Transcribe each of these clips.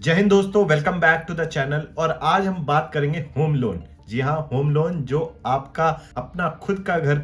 जय हिंद दोस्तों, welcome back to the channel. और आज हम बात करेंगे होम लोन। जी हाँ, होम लोन जो आपका अपना खुद का घर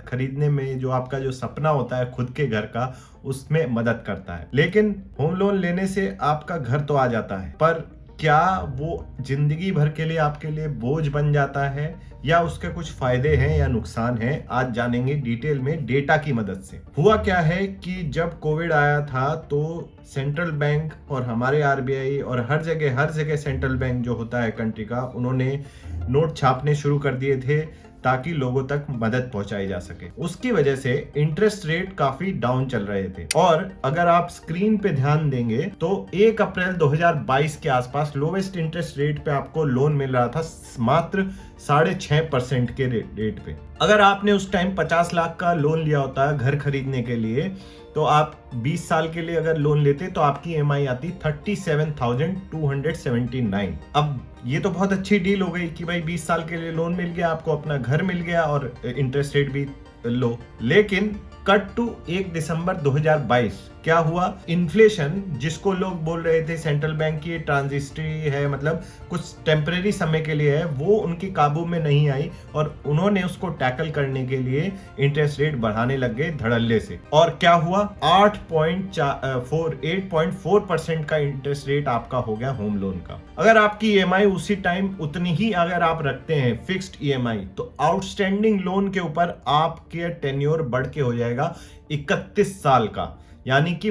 खरीदने में, जो आपका जो सपना होता है खुद के घर का, उसमें मदद करता है। लेकिन होम लोन लेने से आपका घर तो आ जाता है, पर क्या वो जिंदगी भर के लिए आपके लिए बोझ बन जाता है या उसके कुछ फायदे हैं या नुकसान हैं, आज जानेंगे डिटेल में डेटा की मदद से। हुआ क्या है कि जब कोविड आया था तो सेंट्रल बैंक और हमारे आरबीआई और हर जगह सेंट्रल बैंक जो होता है कंट्री का, उन्होंने नोट छापने शुरू कर दिए थे ताकि लोगों तक मदद पहुंचाई जा सके। उसकी वजह से इंटरेस्ट रेट काफी डाउन चल रहे थे। और अगर आप स्क्रीन पे ध्यान देंगे तो 1 अप्रैल 2022 के आसपास लोवेस्ट इंटरेस्ट रेट पे आपको लोन मिल रहा था, मात्र 6.5% के रेट पे। अगर आपने उस टाइम 50 लाख का लोन लिया होता है घर खरीदने के लिए, तो आप 20 साल के लिए अगर लोन लेते तो आपकी ईएमआई आती 37,279। अब ये तो बहुत अच्छी डील हो गई कि भाई 20 साल के लिए लोन मिल गया, आपको अपना घर मिल गया और इंटरेस्ट रेट भी लो। लेकिन कट टू 1 दिसंबर 2022 क्या हुआ? इन्फ्लेशन, जिसको लोग बोल रहे थे सेंट्रल बैंक की ट्रांजिस्ट्री है, मतलब कुछ टेम्परेरी समय के लिए है, वो उनकी काबू में नहीं आई और उन्होंने उसको टैकल करने के लिए इंटरेस्ट रेट बढ़ाने लग गए धड़ल्ले से। और क्या हुआ? 8.4% का इंटरेस्ट रेट आपका हो गया होम लोन का। अगर आपकी ईएमआई उसी टाइम उतनी ही अगर आप रखते हैं फिक्स्ड ईएमआई, तो आउटस्टैंडिंग लोन के ऊपर आपके टेन्योर बढ़ के हो जाएगा 31 साल का, यानी कि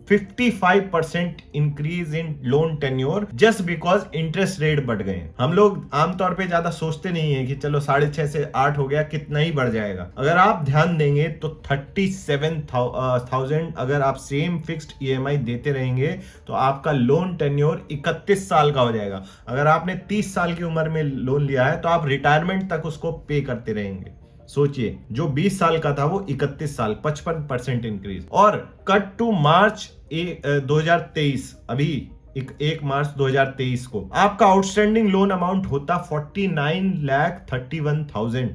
55% increase in loan tenure just because interest rate बढ़ गए। हम लोग आमतौर पे ज्यादा सोचते नहीं है कि चलो 6.5 से 8 हो गया, कितना ही बढ़ जाएगा। अगर आप ध्यान देंगे तो 37,000 अगर आप सेम फिक्स्ड ईएमआई देते रहेंगे तो आपका लोन टेन्योर 31 साल का हो जाएगा। अगर आपने 30 साल की उम्र में लोन लिया है तो आप रिटायरमेंट तक उसको पे करते रहेंगे। सोचिए, जो 20 साल का था वो 31 साल, 55% इंक्रीज। और कट टू मार्च 2023, अभी 1 मार्च 2023 को आपका आउटस्टैंडिंग लोन अमाउंट होता 49,31,000।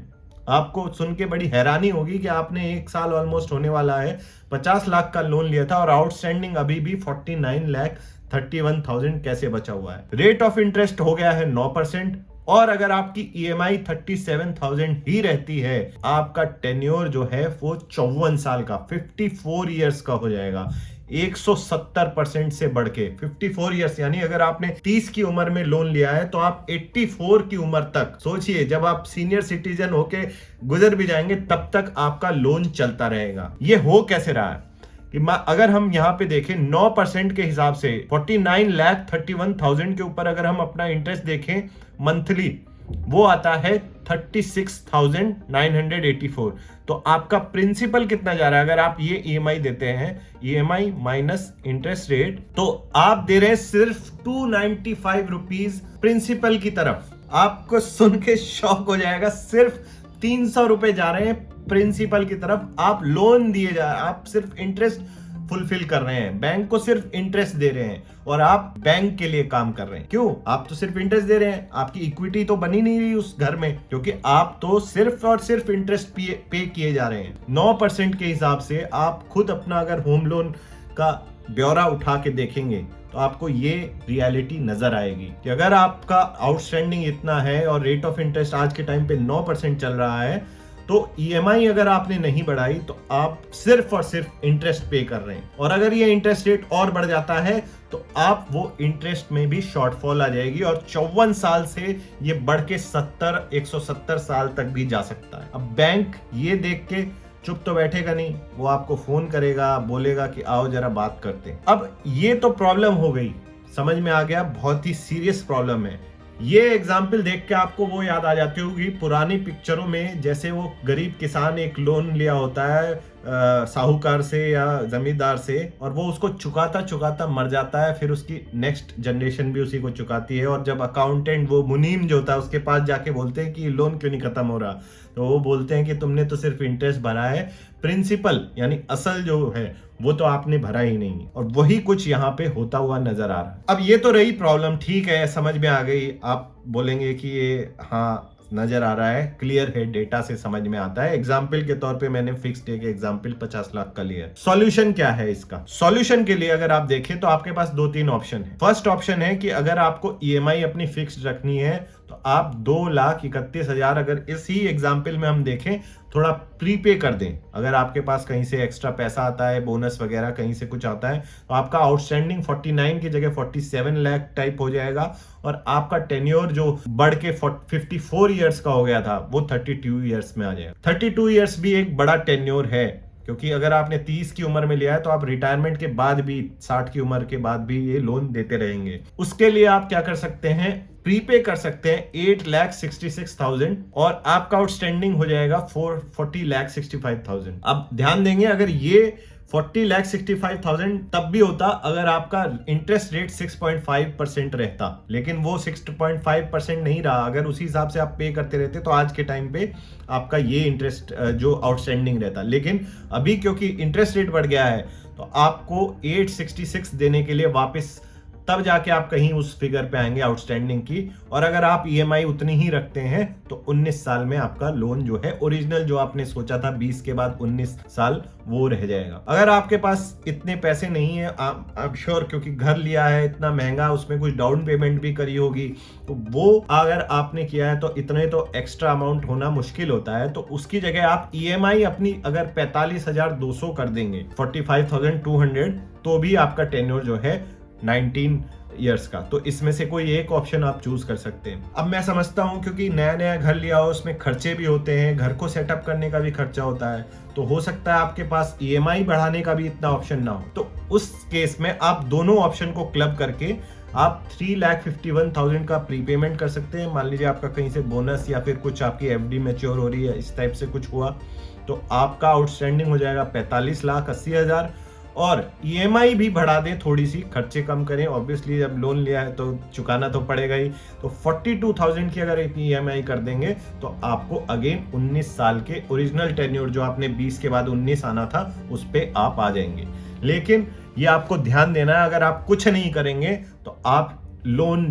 आपको सुन के बड़ी हैरानी होगी कि आपने 1 साल ऑलमोस्ट होने वाला है, 50 लाख का लोन लिया था और आउटस्टैंडिंग अभी भी 49,31,000 कैसे बचा हुआ है। रेट ऑफ इंटरेस्ट हो गया है 9%। और अगर आपकी ईएमआई 37,000 ही रहती है, आपका टेन्योर जो है वो 54 साल का, 54 इयर्स का हो जाएगा, 170% से बढ़ के 54 इयर्स। यानी अगर आपने 30 की उम्र में लोन लिया है तो आप 84 की उम्र तक, सोचिए, जब आप सीनियर सिटीजन होके गुजर भी जाएंगे तब तक आपका लोन चलता रहेगा। ये हो कैसे रहा है कि अगर हम यहाँ पे देखें 9% के हिसाब से 49,31,000 के ऊपर अगर हम अपना इंटरेस्ट देखें मंथली, वो आता है 36,984। तो आपका प्रिंसिपल कितना जा रहा है? अगर आप ये ईएमआई देते हैं, ईएमआई माइनस इंटरेस्ट रेट, तो आप दे रहे हैं सिर्फ 295 रुपीज प्रिंसिपल की तरफ। आपको सुन के शॉक हो जाएगा, सिर्फ 300 रुपए जा रहे हैं प्रिंसिपल की तरफ। आप लोन दिए जा, आप सिर्फ इंटरेस्ट फुलफिल कर रहे हैं, बैंक को सिर्फ इंटरेस्ट दे रहे हैं और आप बैंक के लिए काम कर रहे हैं। क्यों? आप तो सिर्फ इंटरेस्ट दे रहे हैं, आपकी इक्विटी तो बनी नहीं रही उस घर में, क्योंकि आप तो सिर्फ और सिर्फ इंटरेस्ट पे किए जा रहे हैं। 9% के हिसाब से आप खुद अपना अगर होम लोन का ब्यौरा उठा के देखेंगे तो आपको ये रियलिटी नजर आएगी कि अगर आपका आउटस्टैंडिंग इतना है और रेट ऑफ इंटरेस्ट आज के टाइम पे 9% चल रहा है, तो ईएमआई अगर आपने नहीं बढ़ाई तो आप सिर्फ और सिर्फ इंटरेस्ट पे कर रहे हैं। और अगर ये इंटरेस्ट रेट और बढ़ जाता है तो आप वो इंटरेस्ट में भी शॉर्टफॉल आ जाएगी और 54 साल से ये बढ़ के 170 साल तक भी जा सकता है। अब बैंक ये देख के चुप तो बैठेगा नहीं, वो आपको फोन करेगा, बोलेगा कि आओ जरा बात करते हैं। अब ये तो प्रॉब्लम हो गई, समझ में आ गया, बहुत ही सीरियस प्रॉब्लम है। ये एग्जाम्पल देख के आपको वो याद आ जाती होगी पुरानी पिक्चरों में, जैसे वो गरीब किसान एक लोन लिया होता है साहूकार से या जमींदार से, और वो उसको चुकाता चुकाता मर जाता है, फिर उसकी नेक्स्ट जनरेशन भी उसी को चुकाती है। और जब अकाउंटेंट, वो मुनीम जो होता है, उसके पास जाके बोलते हैं कि लोन क्यों नहीं खत्म हो रहा, तो वो बोलते हैं कि तुमने तो सिर्फ इंटरेस्ट भरा है, प्रिंसिपल यानी असल जो है वो तो आपने भरा ही नहीं। और वही कुछ यहाँ पे होता हुआ नजर आ रहा है। अब ये तो रही प्रॉब्लम, ठीक है, समझ में आ गई। आप बोलेंगे कि ये हाँ नजर आ रहा है, क्लियर है, डेटा से समझ में आता है। एग्जाम्पल के तौर पे मैंने फिक्स्ड एक एग्जाम्पल 50 लाख का लिया। सॉल्यूशन क्या है इसका? सॉल्यूशन के लिए अगर आप देखें तो आपके पास 2-3 ऑप्शन है। फर्स्ट ऑप्शन है कि अगर आपको ईएमआई अपनी फिक्स्ड रखनी है तो आप 2,31,000 अगर इसी एग्जाम्पल में हम देखें थोड़ा प्रीपे कर दें। अगर आपके पास कहीं से एक्स्ट्रा पैसा आता है, बोनस वगैरह कहीं से कुछ आता है, तो आपका आउटस्टैंडिंग 49 की जगह 47 लाख टाइप हो जाएगा और आपका टेन्योर जो बढ़ के 54 ईयर्स का हो गया था वो 32 ईयर्स में आ जाएगा। 32 ईयर्स भी एक बड़ा टेन्योर है, क्योंकि अगर आपने 30 की उम्र में लिया है तो आप रिटायरमेंट के बाद भी 60 की उम्र के बाद भी ये लोन देते रहेंगे। उसके लिए आप क्या कर सकते हैं, प्रीपे कर सकते हैं 8,66,000 और आपका आउटस्टैंडिंग हो जाएगा 40,65,000। अब ध्यान देंगे, अगर ये 40,65,000 तब भी होता अगर आपका इंटरेस्ट रेट 6.5% रहता, लेकिन वो 6.5% नहीं रहा। अगर उसी हिसाब से आप पे करते रहते तो आज के टाइम पे आपका ये इंटरेस्ट जो आउटस्टैंडिंग रहता। लेकिन अभी क्योंकि इंटरेस्ट रेट बढ़ गया है तो आपको 866 देने के लिए वापस तब जाके आप कहीं उस फिगर पे आएंगे आउटस्टैंडिंग की। और अगर आप ईएमआई उतनी ही रखते हैं तो 19 साल में आपका लोन जो है ओरिजिनल जो आपने सोचा था 20 के बाद 19 साल वो रह जाएगा। अगर आपके पास इतने पैसे नहीं है, आप श्योर, क्योंकि घर लिया है इतना महंगा, उसमें कुछ डाउन पेमेंट भी करी होगी, तो वो अगर आपने किया है तो इतने तो एक्स्ट्रा अमाउंट होना मुश्किल होता है। तो उसकी जगह आप ईएमआई अपनी अगर 45,200 कर देंगे, 45,200, तो भी आपका टेन्योर जो है 19 ईयर्स का। तो इसमें से कोई एक ऑप्शन आप चूज कर सकते हैं। अब मैं समझता हूं क्योंकि नया नया घर लिया हो, उसमें खर्चे भी होते हैं, घर को सेटअप करने का भी खर्चा होता है, तो हो सकता है आपके पास ईएमआई बढ़ाने का भी इतना ऑप्शन ना हो। तो उस केस में आप दोनों ऑप्शन को क्लब करके आप 3,51,000 का प्रीपेमेंट कर सकते हैं। मान लीजिए आपका कहीं से बोनस या फिर कुछ आपकी एफडी मैच्योर हो रही है, इस टाइप से कुछ हुआ, तो आपका आउटस्टैंडिंग हो जाएगा 45,80,000 और ईएमआई भी बढ़ा दें, थोड़ी सी खर्चे कम करें। ऑब्वियसली जब लोन लिया है तो चुकाना तो पड़ेगा ही, तो 42,000 की अगर ईएमआई कर देंगे तो आपको अगेन 19 साल के ओरिजिनल टेन्योर जो आपने 20 के बाद 19 आना था उस पे आप आ जाएंगे। लेकिन ये आपको ध्यान देना है, अगर आप कुछ नहीं करेंगे तो आप लोन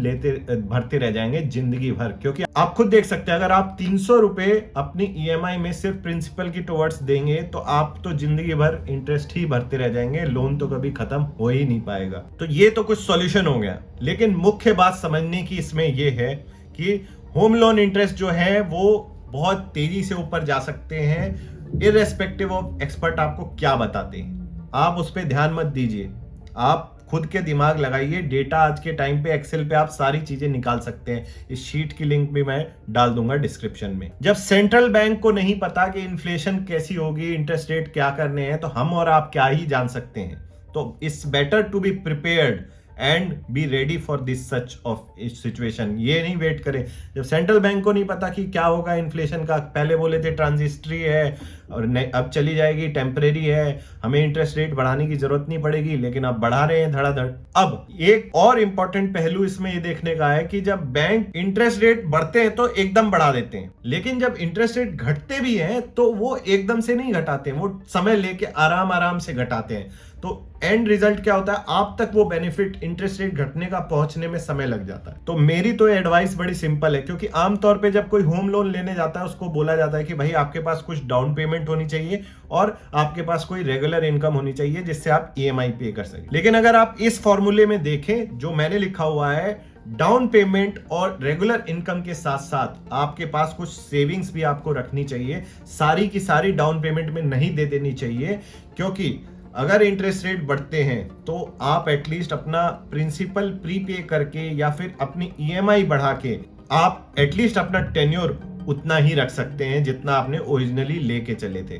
भरते रह जाएंगे जिंदगी भर। क्योंकि आप खुद देख सकते हैं, अगर आप 300 रुपए अपनी ईएमआई में सिर्फ प्रिंसिपल की टुवर्ड्स देंगे तो आप तो जिंदगी भर इंटरेस्ट ही भरते रह जाएंगे, लोन तो कभी खत्म हो ही नहीं पाएगा। तो ये तो कुछ सॉल्यूशन हो गया, लेकिन मुख्य बात समझने की इसमें ये है कि होम लोन इंटरेस्ट जो है वो बहुत तेजी से ऊपर जा सकते हैं, इररेस्पेक्टिव ऑफ एक्सपर्ट आपको क्या बताते हैं। आप उस पर ध्यान मत दीजिए, आप खुद के दिमाग लगाइए। डेटा आज के टाइम पे एक्सेल पे आप सारी चीजें निकाल सकते हैं। इस शीट की लिंक भी मैं डाल दूंगा डिस्क्रिप्शन में। जब सेंट्रल बैंक को नहीं पता कि इन्फ्लेशन कैसी होगी, इंटरेस्ट रेट क्या करने हैं, तो हम और आप क्या ही जान सकते हैं। तो it's better to be prepared and be ready for this such of situation. ये नहीं वेट करें, जब सेंट्रल बैंक को नहीं पता कि क्या होगा इन्फ्लेशन का, पहले बोले थे ट्रांजिस्ट्री है और अब चली जाएगी, टेम्परेरी है, हमें इंटरेस्ट रेट बढ़ाने की जरूरत नहीं पड़ेगी, लेकिन अब बढ़ा रहे हैं धड़ाधड़। अब एक और इंपॉर्टेंट पहलू इसमें ये देखने का है कि जब बैंक इंटरेस्ट रेट बढ़ते हैं तो एकदम बढ़ा देते हैं, लेकिन जब इंटरेस्ट रेट घटते भी हैं तो वो एकदम से नहीं घटाते, वो समय लेके आराम आराम से घटाते हैं। तो एंड रिजल्ट क्या होता है, आप तक वो बेनिफिट इंटरेस्ट रेट घटने का पहुंचने में समय लग जाता है। तो मेरी तो एडवाइस बड़ी सिंपल है, क्योंकि आमतौर पे जब कोई होम लोन लेने जाता है उसको बोला जाता है कि भाई आपके पास कुछ डाउन पेमेंट होनी चाहिए और आपके पास कोई रेगुलर इनकम होनी चाहिए जिससे आप ईएमआई पे कर सकें। लेकिन अगर आप इस फॉर्मूले में देखें जो मैंने लिखा हुआ है, डाउन पेमेंट और रेगुलर इनकम के साथ साथ आपके पास कुछ सेविंग्स भी आपको रखनी चाहिए। सारी की सारी डाउन पेमेंट में नहीं दे देनी चाहिए, क्योंकि अगर इंटरेस्ट रेट बढ़ते हैं तो आप एटलीस्ट अपना प्रिंसिपल प्रीपे करके या फिर अपनी ईएमआई बढ़ा के आप एटलीस्ट अपना टेन्योर उतना ही रख सकते हैं जितना आपने ओरिजिनली लेके चले थे,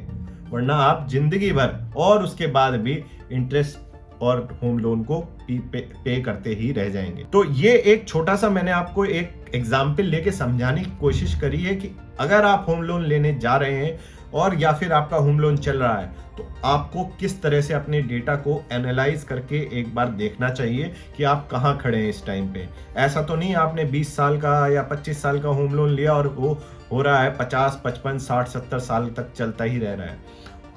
वरना आप जिंदगी भर और उसके बाद भी इंटरेस्ट और होम लोन को पे करते ही रह जाएंगे। तो ये एक छोटा सा मैंने आपको एक एग्जाम्पल लेके समझाने की कोशिश करी है कि अगर आप होम लोन लेने जा रहे हैं और या फिर आपका होम लोन चल रहा है तो आपको किस तरह से अपने डेटा को एनालाइज करके एक बार देखना चाहिए कि आप कहाँ खड़े हैं इस टाइम पे। ऐसा तो नहीं आपने 20 साल का या 25 साल का होम लोन लिया और वो हो रहा है 50, 55, 60, 70 साल तक चलता ही रह रहा है।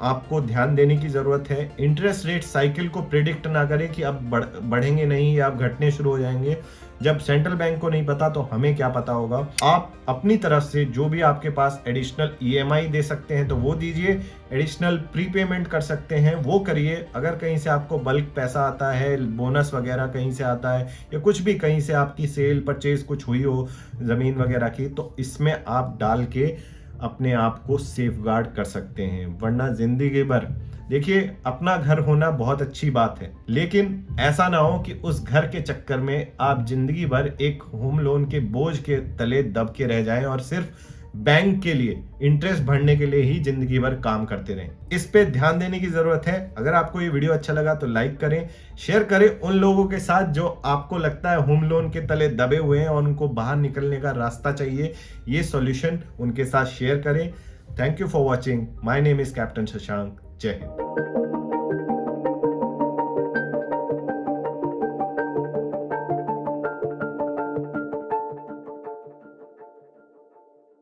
आपको ध्यान देने की जरूरत है। इंटरेस्ट रेट साइकिल को प्रिडिक्ट ना करें कि अब बढ़ेंगे नहीं या अब घटने शुरू हो जाएंगे। जब सेंट्रल बैंक को नहीं पता तो हमें क्या पता होगा। आप अपनी तरफ से जो भी आपके पास एडिशनल ईएमआई दे सकते हैं तो वो दीजिए, एडिशनल प्रीपेमेंट कर सकते हैं वो करिए। अगर कहीं से आपको बल्क पैसा आता है, बोनस वगैरह कहीं से आता है या कुछ भी कहीं से आपकी सेल परचेज कुछ हुई हो जमीन वगैरह की, तो इसमें आप डाल के अपने आप को सेफगार्ड कर सकते हैं। वरना जिंदगी भर देखिए, अपना घर होना बहुत अच्छी बात है, लेकिन ऐसा ना हो कि उस घर के चक्कर में आप जिंदगी भर एक होम लोन के बोझ के तले दब के रह जाएं और सिर्फ बैंक के लिए इंटरेस्ट भरने के लिए ही जिंदगी भर काम करते रहें। इस पे ध्यान देने की जरूरत है। अगर आपको ये वीडियो अच्छा लगा तो लाइक करें, शेयर करें उन लोगों के साथ जो आपको लगता है होम लोन के तले दबे हुए हैं और उनको बाहर निकलने का रास्ता चाहिए। ये सॉल्यूशन उनके साथ शेयर करें। Thank you for watching. My name is captain Shashank. जय हिंद।